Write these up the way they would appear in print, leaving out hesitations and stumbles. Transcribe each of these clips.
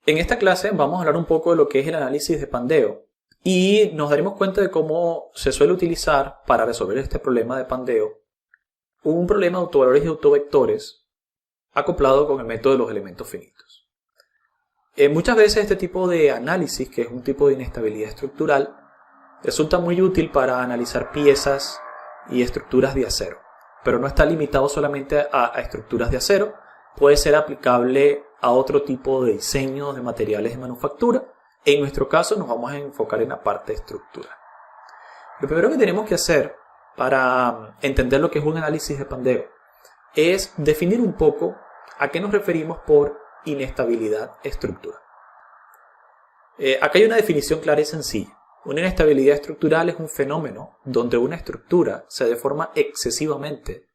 En esta clase vamos a hablar un poco de lo que es el análisis de pandeo y nos daremos cuenta de cómo se suele utilizar para resolver este problema de pandeo un problema de autovalores y autovectores acoplado con el método de los elementos finitos. Muchas veces este tipo de análisis, que es un tipo de inestabilidad estructural, resulta muy útil para analizar piezas y estructuras de acero, pero no está limitado solamente a estructuras de acero, puede ser aplicable a otro tipo de diseños de materiales de manufactura. En nuestro caso nos vamos a enfocar en la parte estructural. Lo primero que tenemos que hacer para entender lo que es un análisis de pandeo es definir un poco a qué nos referimos por inestabilidad estructural. Acá hay una definición clara y sencilla. Una inestabilidad estructural es un fenómeno donde una estructura se deforma excesivamente,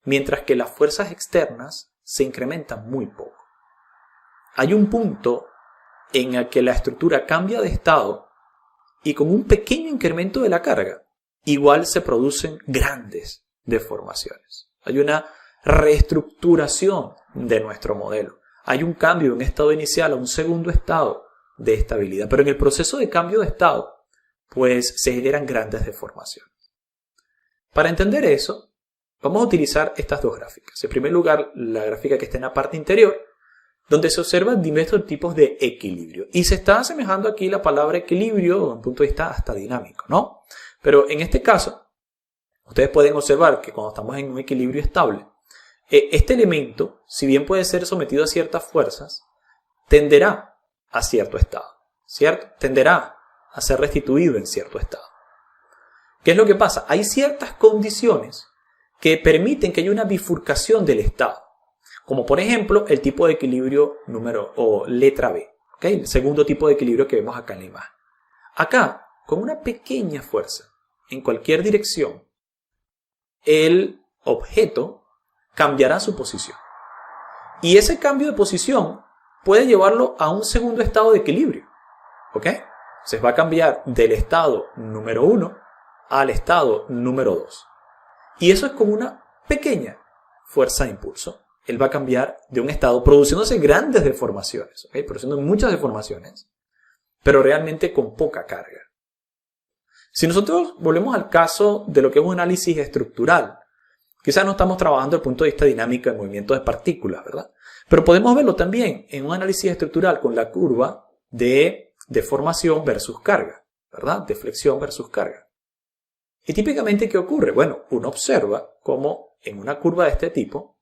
mientras que las fuerzas externas se incrementan muy poco. Hay un punto en el que la estructura cambia de estado y con un pequeño incremento de la carga, igual se producen grandes deformaciones. Hay una reestructuración de nuestro modelo. Hay un cambio de un estado inicial a un segundo estado de estabilidad, pero en el proceso de cambio de estado, pues se generan grandes deformaciones. Para entender eso, vamos a utilizar estas dos gráficas. En primer lugar, la gráfica que está en la parte interior, donde se observan diversos tipos de equilibrio. Y se está asemejando aquí la palabra equilibrio desde un punto de vista hasta dinámico, ¿no? Pero en este caso, ustedes pueden observar que cuando estamos en un equilibrio estable, este elemento, si bien puede ser sometido a ciertas fuerzas, tenderá a cierto estado, ¿cierto? Tenderá a ser restituido en cierto estado. ¿Qué es lo que pasa? Hay ciertas condiciones que permiten que haya una bifurcación del estado, como por ejemplo el tipo de equilibrio letra B, ¿okay? El segundo tipo de equilibrio que vemos acá en la imagen. Acá, con una pequeña fuerza en cualquier dirección, el objeto cambiará su posición. Y ese cambio de posición puede llevarlo a un segundo estado de equilibrio, ¿ok? Se va a cambiar del estado número 1 al estado número 2. Y eso es como una pequeña fuerza de impulso. Él va a cambiar de un estado produciéndose grandes deformaciones, ¿okay? Produciendo muchas deformaciones, pero realmente con poca carga. Si nosotros volvemos al caso de lo que es un análisis estructural, quizás no estamos trabajando desde el punto de vista dinámico de movimiento de partículas, ¿verdad? Pero podemos verlo también en un análisis estructural con la curva de deformación versus carga, ¿verdad? Deflexión versus carga. Y típicamente, ¿qué ocurre? Bueno, uno observa cómo en una curva de este tipo,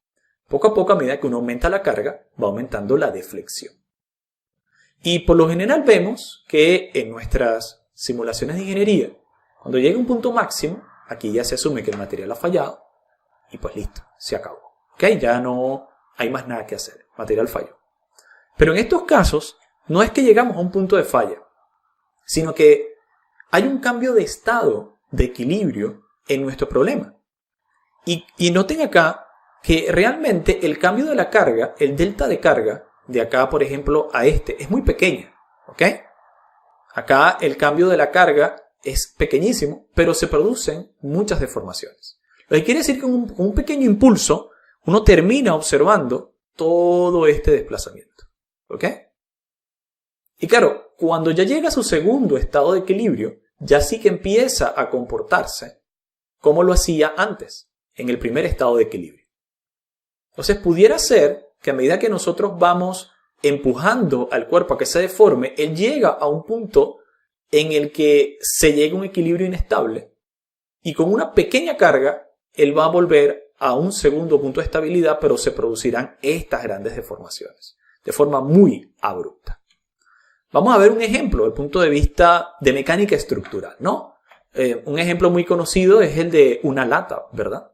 poco a poco, a medida que uno aumenta la carga, va aumentando la deflexión. Y por lo general vemos que en nuestras simulaciones de ingeniería, cuando llega un punto máximo, aquí ya se asume que el material ha fallado, y pues listo, se acabó. ¿Ok? Ya no hay más nada que hacer, el material falló. Pero en estos casos, no es que llegamos a un punto de falla, sino que hay un cambio de estado de equilibrio en nuestro problema. Y noten acá que realmente el cambio de la carga, el delta de carga, de acá por ejemplo a este, es muy pequeño, ¿ok? Acá el cambio de la carga es pequeñísimo, pero se producen muchas deformaciones. Lo que quiere decir que con un pequeño impulso, uno termina observando todo este desplazamiento, ¿ok? Y claro, cuando ya llega a su segundo estado de equilibrio, ya sí que empieza a comportarse como lo hacía antes, en el primer estado de equilibrio. Entonces pudiera ser que a medida que nosotros vamos empujando al cuerpo a que se deforme, él llega a un punto en el que se llega a un equilibrio inestable y con una pequeña carga, él va a volver a un segundo punto de estabilidad, pero se producirán estas grandes deformaciones de forma muy abrupta. Vamos a ver un ejemplo desde el punto de vista de mecánica estructural, ¿no? Un ejemplo muy conocido es el de una lata, ¿verdad?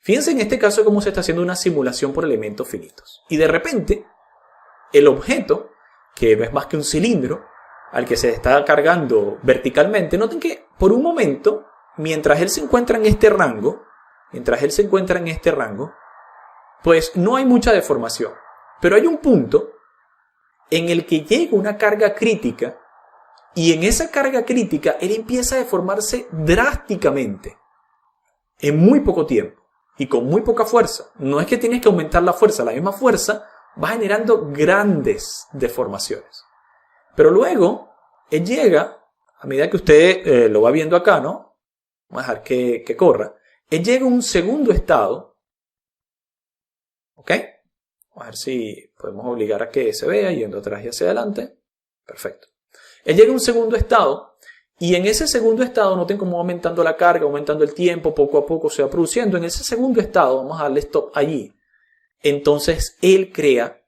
Fíjense en este caso cómo se está haciendo una simulación por elementos finitos. Y de repente, el objeto, que no es más que un cilindro, al que se está cargando verticalmente, noten que por un momento, mientras él se encuentra en este rango, pues no hay mucha deformación. Pero hay un punto en el que llega una carga crítica y en esa carga crítica él empieza a deformarse drásticamente en muy poco tiempo y con muy poca fuerza. No es que tienes que aumentar la fuerza, la misma fuerza va generando grandes deformaciones. Pero luego, él llega, a medida que usted lo va viendo acá, ¿no? Vamos a dejar que corra. Él llega a un segundo estado. ¿Ok? Vamos a ver si podemos obligar a que se vea yendo atrás y hacia adelante. Perfecto. Él llega a un segundo estado. Y en ese segundo estado, noten cómo va aumentando la carga, aumentando el tiempo, poco a poco se va produciendo. En ese segundo estado, vamos a darle stop allí. Entonces, él crea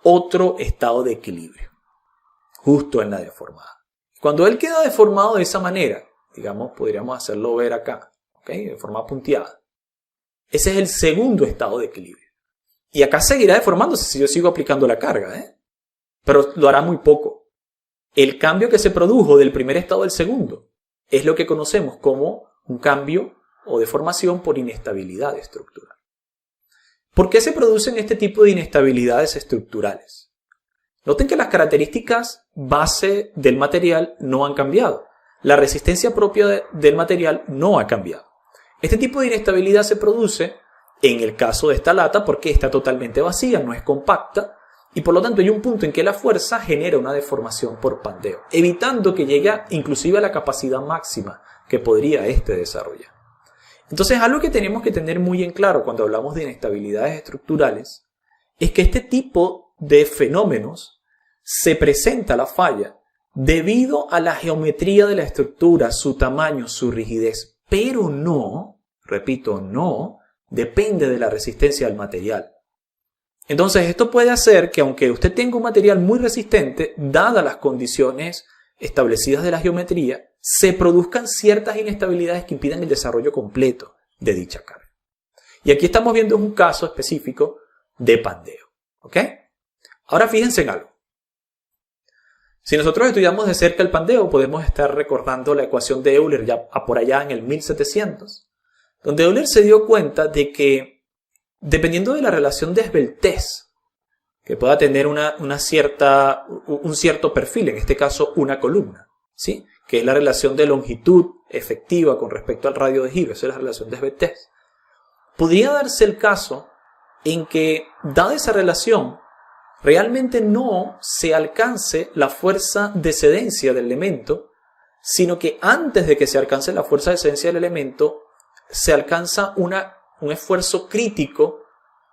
otro estado de equilibrio, justo en la deformada. Cuando él queda deformado de esa manera, digamos, podríamos hacerlo ver acá, ¿ok? De forma punteada. Ese es el segundo estado de equilibrio. Y acá seguirá deformándose si yo sigo aplicando la carga, pero lo hará muy poco. El cambio que se produjo del primer estado al segundo es lo que conocemos como un cambio o deformación por inestabilidad estructural. ¿Por qué se producen este tipo de inestabilidades estructurales? Noten que las características base del material no han cambiado. La resistencia propia del material no ha cambiado. Este tipo de inestabilidad se produce en el caso de esta lata porque está totalmente vacía, no es compacta, y por lo tanto hay un punto en que la fuerza genera una deformación por pandeo, evitando que llegue inclusive a la capacidad máxima que podría desarrollar. Entonces, algo que tenemos que tener muy en claro cuando hablamos de inestabilidades estructurales es que este tipo de fenómenos se presenta la falla debido a la geometría de la estructura, su tamaño, su rigidez, pero no, repito, no depende de la resistencia del material. Entonces, esto puede hacer que aunque usted tenga un material muy resistente, dadas las condiciones establecidas de la geometría, se produzcan ciertas inestabilidades que impidan el desarrollo completo de dicha carga. Y aquí estamos viendo un caso específico de pandeo. ¿Ok? Ahora fíjense en algo. Si nosotros estudiamos de cerca el pandeo, podemos estar recordando la ecuación de Euler ya por allá en el 1700, donde Euler se dio cuenta de que dependiendo de la relación de esbeltez, que pueda tener un cierto perfil, en este caso una columna, ¿sí? Que es la relación de longitud efectiva con respecto al radio de giro, esa es la relación de esbeltez. Podría darse el caso en que, dada esa relación, realmente no se alcance la fuerza de cedencia del elemento, sino que antes de que se alcance la fuerza de cedencia del elemento, se alcanza un esfuerzo crítico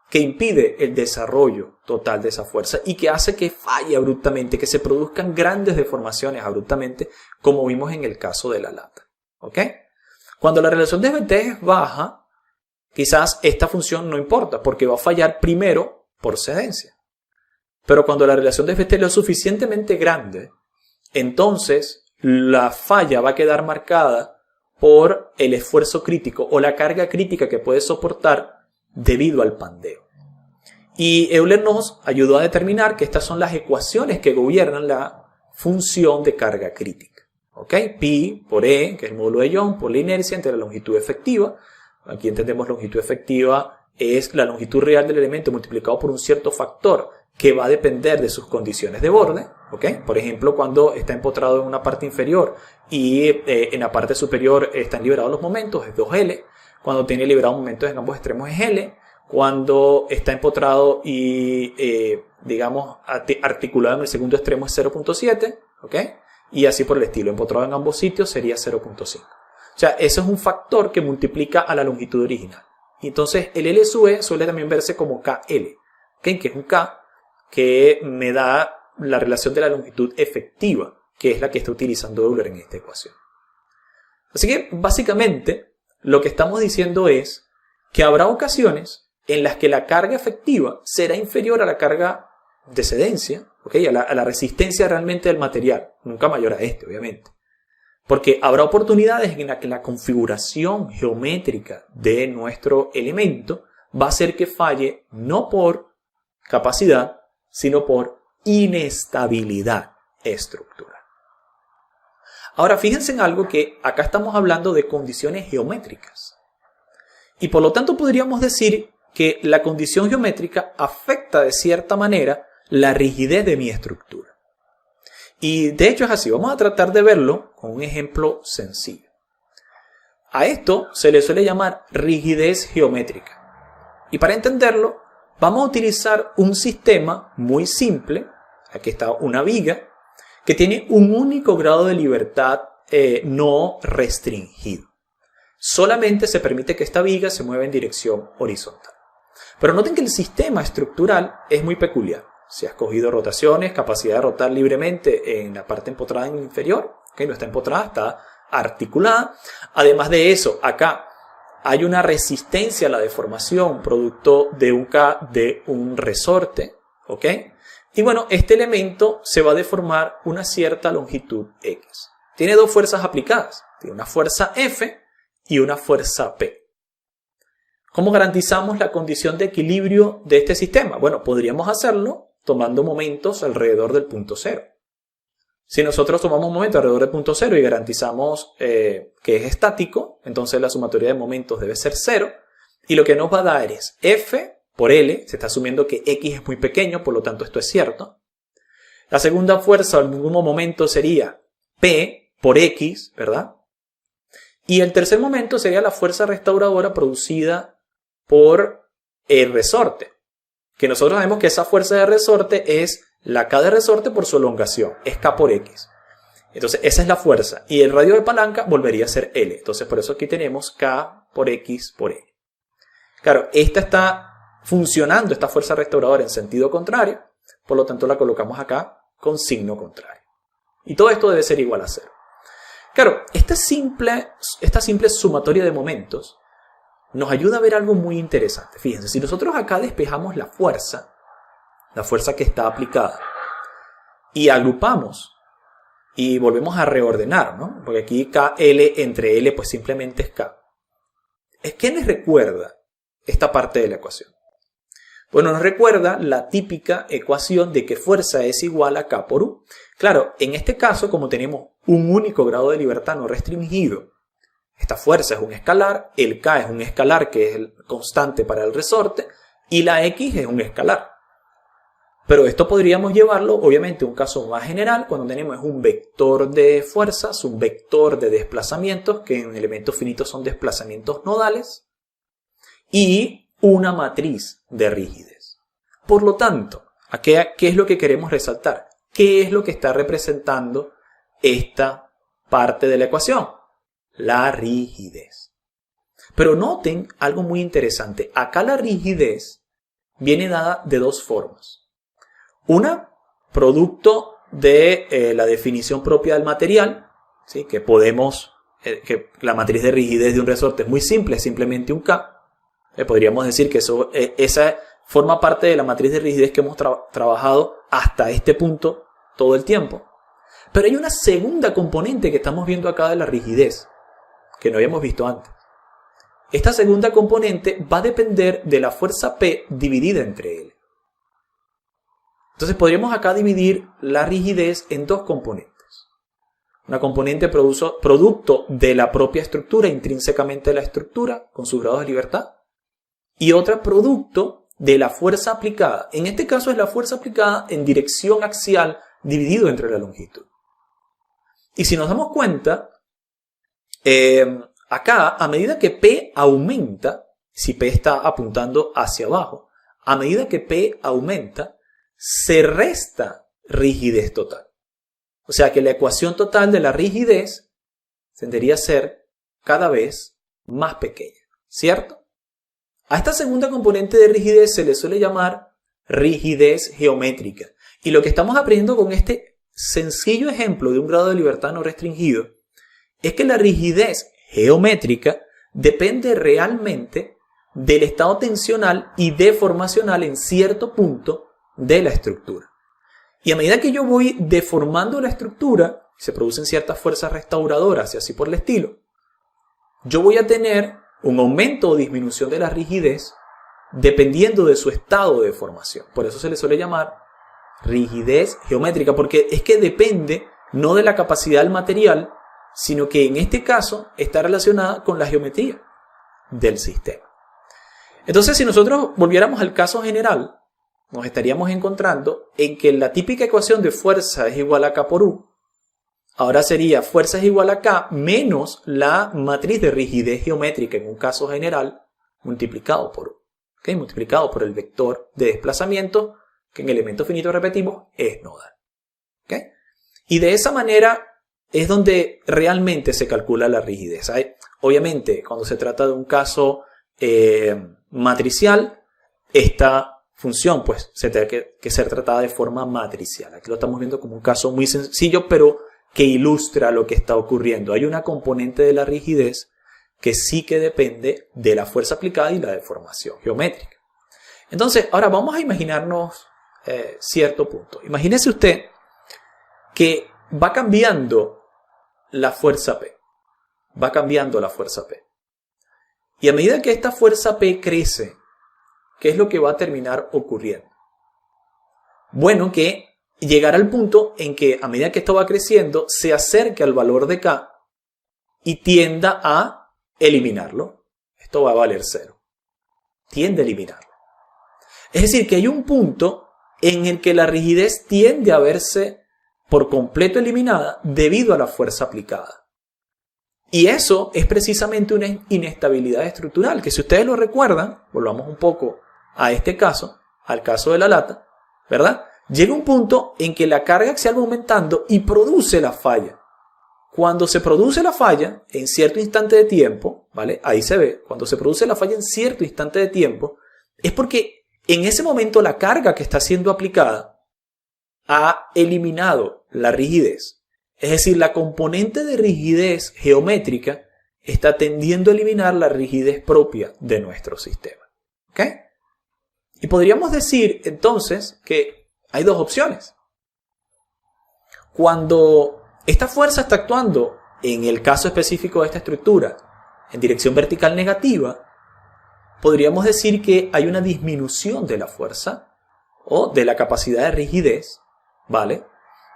que impide el desarrollo total de esa fuerza y que hace que falle abruptamente, que se produzcan grandes deformaciones abruptamente, como vimos en el caso de la lata. ¿Ok? Cuando la relación de esbeltez es baja, quizás esta función no importa, porque va a fallar primero por cedencia. Pero cuando la relación de esbeltez es lo suficientemente grande, entonces la falla va a quedar marcada por el esfuerzo crítico o la carga crítica que puede soportar debido al pandeo. Y Euler nos ayudó a determinar que estas son las ecuaciones que gobiernan la función de carga crítica. ¿Ok? Pi por E, que es el módulo de Young, por la inercia entre la longitud efectiva. Aquí entendemos longitud efectiva es la longitud real del elemento multiplicado por un cierto factor que va a depender de sus condiciones de borde. ¿Okay? Por ejemplo, cuando está empotrado en una parte inferior y en la parte superior están liberados los momentos, es 2L. Cuando tiene liberados momentos en ambos extremos es L. Cuando está empotrado y, digamos, articulado en el segundo extremo es 0.7. ¿Okay? Y así por el estilo. Empotrado en ambos sitios sería 0.5. O sea, eso es un factor que multiplica a la longitud original. Y entonces el L sub E suele también verse como KL. ¿Okay? Que es un K que me da la relación de la longitud efectiva, que es la que está utilizando Euler en esta ecuación. Así que, básicamente, lo que estamos diciendo es que habrá ocasiones en las que la carga efectiva será inferior a la carga de cedencia, ¿okay? a la resistencia realmente del material, nunca mayor a obviamente. Porque habrá oportunidades en las que la configuración geométrica de nuestro elemento va a hacer que falle no por capacidad, sino por inestabilidad estructural. Ahora, fíjense en algo que acá estamos hablando de condiciones geométricas. Y por lo tanto podríamos decir que la condición geométrica afecta de cierta manera la rigidez de mi estructura. Y de hecho es así. Vamos a tratar de verlo con un ejemplo sencillo. A esto se le suele llamar rigidez geométrica. Y para entenderlo, vamos a utilizar un sistema muy simple. Aquí está una viga que tiene un único grado de libertad no restringido. Solamente se permite que esta viga se mueva en dirección horizontal. Pero noten que el sistema estructural es muy peculiar. Se ha escogido rotaciones, capacidad de rotar libremente en la parte empotrada inferior. No está empotrada, está articulada. Además de eso, acá hay una resistencia a la deformación producto de un resorte. ¿Ok? Y bueno, este elemento se va a deformar una cierta longitud X. Tiene dos fuerzas aplicadas. Tiene una fuerza F y una fuerza P. ¿Cómo garantizamos la condición de equilibrio de este sistema? Bueno, podríamos hacerlo tomando momentos alrededor del punto cero. Si nosotros tomamos un momento alrededor del punto cero y garantizamos que es estático, entonces la sumatoria de momentos debe ser cero. Y lo que nos va a dar es F por L, se está asumiendo que X es muy pequeño, por lo tanto esto es cierto. La segunda fuerza al mismo momento sería P por X, ¿verdad? Y el tercer momento sería la fuerza restauradora producida por el resorte. Que nosotros sabemos que esa fuerza de resorte es la K de resorte por su elongación, es K por X. Entonces esa es la fuerza. Y el radio de palanca volvería a ser L. Entonces por eso aquí tenemos K por X por L. Claro, esta está funcionando, esta fuerza restauradora en sentido contrario. Por lo tanto la colocamos acá con signo contrario. Y todo esto debe ser igual a 0. Claro, esta simple sumatoria de momentos nos ayuda a ver algo muy interesante. Fíjense, si nosotros acá despejamos la fuerza que está aplicada, y agrupamos y volvemos a reordenar, ¿no? Porque aquí KL entre L pues simplemente es K. ¿Qué les recuerda esta parte de la ecuación? Bueno, nos recuerda la típica ecuación de que fuerza es igual a K por U. Claro, en este caso, como tenemos un único grado de libertad no restringido, esta fuerza es un escalar, el K es un escalar que es el constante para el resorte, y la X es un escalar. Pero esto podríamos llevarlo, obviamente, a un caso más general, cuando tenemos un vector de fuerzas, un vector de desplazamientos, que en elementos finitos son desplazamientos nodales, y una matriz de rigidez. Por lo tanto, ¿qué es lo que queremos resaltar? ¿Qué es lo que está representando esta parte de la ecuación? La rigidez. Pero noten algo muy interesante. Acá la rigidez viene dada de dos formas. Una, producto de la definición propia del material, ¿sí? Que la matriz de rigidez de un resorte es muy simple, es simplemente un K. Podríamos decir que esa forma parte de la matriz de rigidez que hemos trabajado hasta este punto todo el tiempo. Pero hay una segunda componente que estamos viendo acá de la rigidez, que no habíamos visto antes. Esta segunda componente va a depender de la fuerza P dividida entre L. Entonces podríamos acá dividir la rigidez en dos componentes. Una componente producto de la propia estructura, intrínsecamente de la estructura, con sus grados de libertad. Y otra producto de la fuerza aplicada. En este caso es la fuerza aplicada en dirección axial dividido entre la longitud. Y si nos damos cuenta, acá a medida que P aumenta, si P está apuntando hacia abajo, a medida que P aumenta, se resta rigidez total. O sea que la ecuación total de la rigidez tendería a ser cada vez más pequeña, ¿cierto? A esta segunda componente de rigidez se le suele llamar rigidez geométrica. Y lo que estamos aprendiendo con este sencillo ejemplo de un grado de libertad no restringido es que la rigidez geométrica depende realmente del estado tensional y deformacional en cierto punto de la estructura. Y a medida que yo voy deformando la estructura, se producen ciertas fuerzas restauradoras y así por el estilo, yo voy a tener un aumento o disminución de la rigidez dependiendo de su estado de deformación. Por eso se le suele llamar rigidez geométrica, porque es que depende no de la capacidad del material, sino que en este caso está relacionada con la geometría del sistema. Entonces, si nosotros volviéramos al caso general, nos estaríamos encontrando en que la típica ecuación de fuerza es igual a K por U, ahora sería fuerza es igual a K menos la matriz de rigidez geométrica en un caso general multiplicado por U. ¿ok? Multiplicado por el vector de desplazamiento, que en elementos finitos repetimos es nodal. ¿Ok? Y de esa manera es donde realmente se calcula la rigidez. Obviamente, cuando se trata de un caso matricial, esta función pues se tiene que ser tratada de forma matricial. Aquí lo estamos viendo como un caso muy sencillo, pero que ilustra lo que está ocurriendo. Hay una componente de la rigidez que sí que depende de la fuerza aplicada y la deformación geométrica. Entonces, ahora vamos a imaginarnos cierto punto. Imagínese usted que va cambiando la fuerza P. Va cambiando la fuerza P. Y a medida que esta fuerza P crece, ¿qué es lo que va a terminar ocurriendo? Bueno, que llegará al punto en que a medida que esto va creciendo, se acerque al valor de K y tienda a eliminarlo. Esto va a valer 0. Tiende a eliminarlo. Es decir, que hay un punto en el que la rigidez tiende a verse por completo eliminada debido a la fuerza aplicada. Y eso es precisamente una inestabilidad estructural, que si ustedes lo recuerdan, volvamos un poco a este caso, al caso de la lata, ¿verdad? Llega un punto en que la carga axial va aumentando y produce la falla. Cuando se produce la falla en cierto instante de tiempo, ¿vale? Ahí se ve, cuando se produce la falla en cierto instante de tiempo, es porque en ese momento la carga que está siendo aplicada ha eliminado la rigidez. Es decir, la componente de rigidez geométrica está tendiendo a eliminar la rigidez propia de nuestro sistema. ¿Ok? Y podríamos decir entonces que hay dos opciones. Cuando esta fuerza está actuando, en el caso específico de esta estructura, en dirección vertical negativa, podríamos decir que hay una disminución de la fuerza o de la capacidad de rigidez, ¿vale?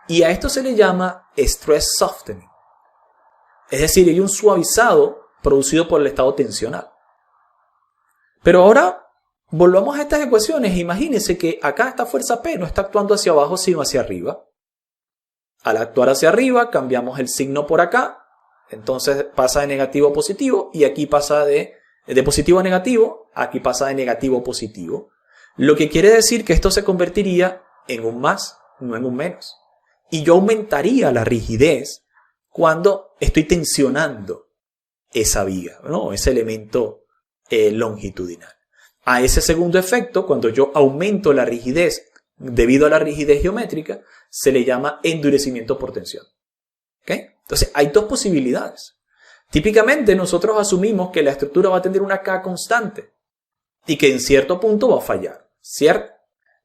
Y a esto se le llama stress softening. Es decir, hay un suavizado producido por el estado tensional. Pero ahora volvamos a estas ecuaciones. Imagínense que acá esta fuerza P no está actuando hacia abajo, sino hacia arriba. Al actuar hacia arriba, cambiamos el signo por acá. Entonces pasa de negativo a positivo. Y aquí pasa de positivo a negativo. Aquí pasa de negativo a positivo. Lo que quiere decir que esto se convertiría en un más, no en un menos. Y yo aumentaría la rigidez cuando estoy tensionando esa viga, ¿no? Ese elemento longitudinal. A ese segundo efecto, cuando yo aumento la rigidez debido a la rigidez geométrica, se le llama endurecimiento por tensión. ¿Ok? Entonces, hay dos posibilidades. Típicamente, nosotros asumimos que la estructura va a tener una K constante y que en cierto punto va a fallar, ¿cierto?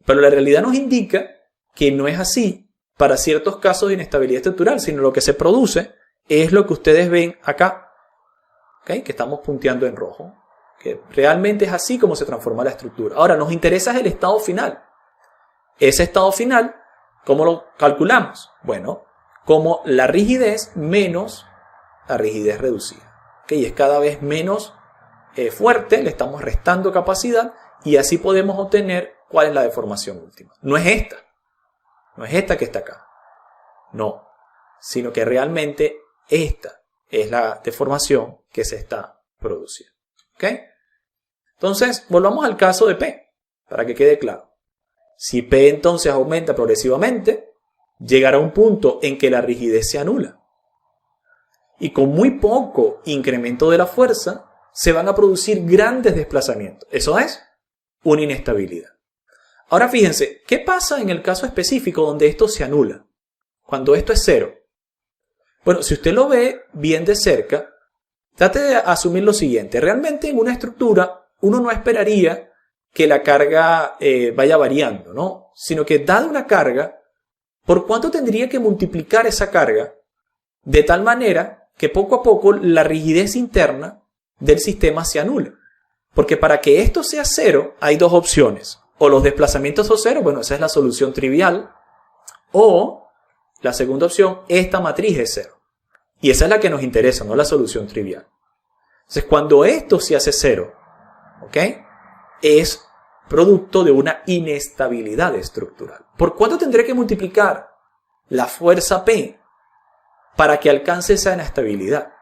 Pero la realidad nos indica que no es así para ciertos casos de inestabilidad estructural, sino lo que se produce es lo que ustedes ven acá, ¿okay? Que estamos punteando en rojo, que realmente es así como se transforma la estructura. Ahora, nos interesa el estado final. Ese estado final, ¿cómo lo calculamos? Bueno, como la rigidez menos la rigidez reducida. ¿Okay? Y es cada vez menos fuerte, le estamos restando capacidad y así podemos obtener cuál es la deformación última. No es esta. No es esta que está acá. No. Sino que realmente esta es la deformación que se está produciendo. ¿Ok? Entonces, volvamos al caso de P, para que quede claro. Si P entonces aumenta progresivamente, llegará a un punto en que la rigidez se anula. Y con muy poco incremento de la fuerza, se van a producir grandes desplazamientos. Eso es una inestabilidad. Ahora fíjense, ¿qué pasa en el caso específico donde esto se anula? Cuando esto es 0. Bueno, si usted lo ve bien de cerca, trate de asumir lo siguiente. Realmente en una estructura uno no esperaría que la carga vaya variando, ¿no? Sino que dada una carga, ¿por cuánto tendría que multiplicar esa carga? De tal manera que poco a poco la rigidez interna del sistema se anula. Porque para que esto sea 0 hay dos opciones. O los desplazamientos son 0, bueno, esa es la solución trivial. O la segunda opción, esta matriz es 0. Y esa es la que nos interesa, no la solución trivial. Entonces, cuando esto se hace 0, ¿ok? Es producto de una inestabilidad estructural. ¿Por cuánto tendré que multiplicar la fuerza P para que alcance esa inestabilidad?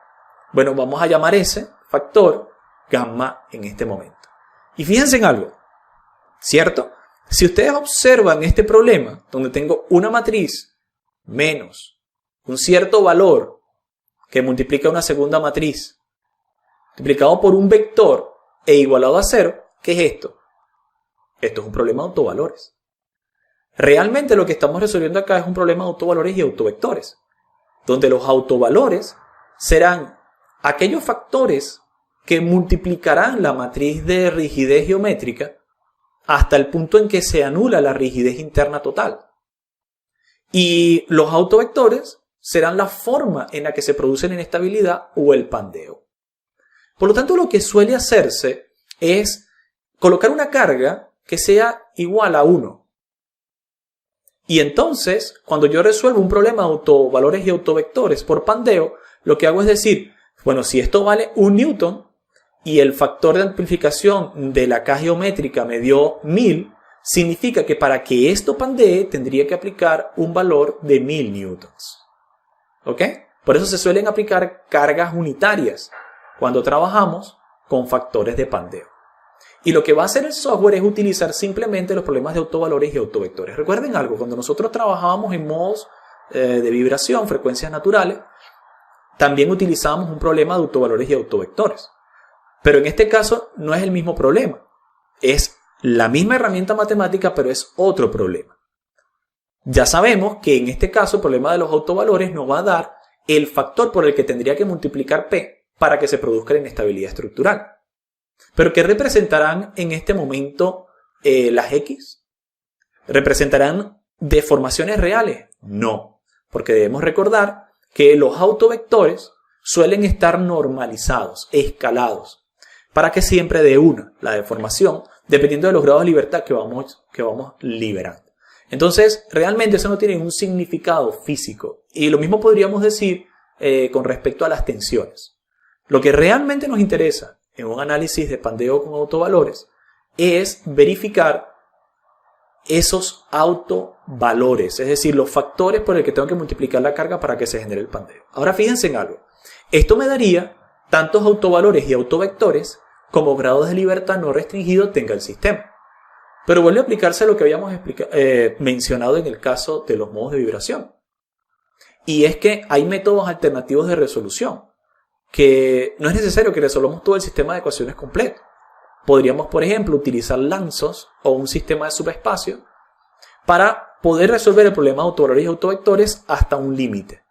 Bueno, vamos a llamar ese factor gamma en este momento. Y fíjense en algo, ¿cierto? Si ustedes observan este problema, donde tengo una matriz menos un cierto valor que multiplica una segunda matriz, multiplicado por un vector e igualado a 0, ¿qué es esto? Esto es un problema de autovalores. Realmente lo que estamos resolviendo acá es un problema de autovalores y autovectores, donde los autovalores serán aquellos factores que multiplicarán la matriz de rigidez geométrica hasta el punto en que se anula la rigidez interna total. Y los autovectores serán la forma en la que se produce la inestabilidad o el pandeo. Por lo tanto, lo que suele hacerse es colocar una carga que sea igual a 1. Y entonces, cuando yo resuelvo un problema de autovalores y autovectores por pandeo, lo que hago es decir, bueno, si esto vale 1 newton y el factor de amplificación de la K geométrica me dio 1000, significa que para que esto pandee tendría que aplicar un valor de 1000 newtons. ¿Ok? Por eso se suelen aplicar cargas unitarias cuando trabajamos con factores de pandeo. Y lo que va a hacer el software es utilizar simplemente los problemas de autovalores y autovectores. Recuerden algo, cuando nosotros trabajábamos en modos de vibración, frecuencias naturales, también utilizábamos un problema de autovalores y autovectores. Pero en este caso no es el mismo problema. Es la misma herramienta matemática, pero es otro problema. Ya sabemos que en este caso el problema de los autovalores nos va a dar el factor por el que tendría que multiplicar P para que se produzca la inestabilidad estructural. ¿Pero qué representarán en este momento las X? ¿Representarán deformaciones reales? No, porque debemos recordar que los autovectores suelen estar normalizados, escalados, para que siempre dé una la deformación, dependiendo de los grados de libertad que vamos liberando. Entonces, realmente eso no tiene un significado físico. Y lo mismo podríamos decir con respecto a las tensiones. Lo que realmente nos interesa en un análisis de pandeo con autovalores es verificar esos autovalores, es decir, los factores por el que tengo que multiplicar la carga para que se genere el pandeo. Ahora fíjense en algo. Esto me daría tantos autovalores y autovectores como grados de libertad no restringido tenga el sistema. Pero vuelve a aplicarse a lo que habíamos mencionado en el caso de los modos de vibración. Y es que hay métodos alternativos de resolución, que no es necesario que resolvamos todo el sistema de ecuaciones completo. Podríamos, por ejemplo, utilizar lanzos o un sistema de subespacio para poder resolver el problema de autovalores y autovectores hasta un límite.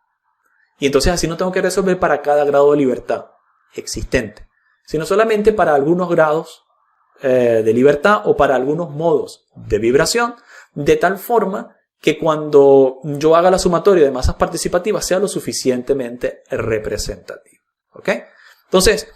Y entonces así no tengo que resolver para cada grado de libertad existente, sino solamente para algunos grados de libertad o para algunos modos de vibración, de tal forma que cuando yo haga la sumatoria de masas participativas sea lo suficientemente representativo. ¿Ok? Entonces,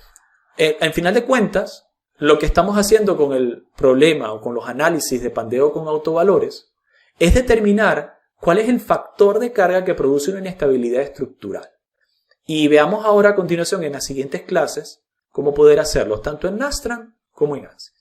en final de cuentas, lo que estamos haciendo con el problema o con los análisis de pandeo con autovalores es determinar cuál es el factor de carga que produce una inestabilidad estructural. Y veamos ahora a continuación en las siguientes clases cómo poder hacerlo tanto en Nastran como en ANSYS.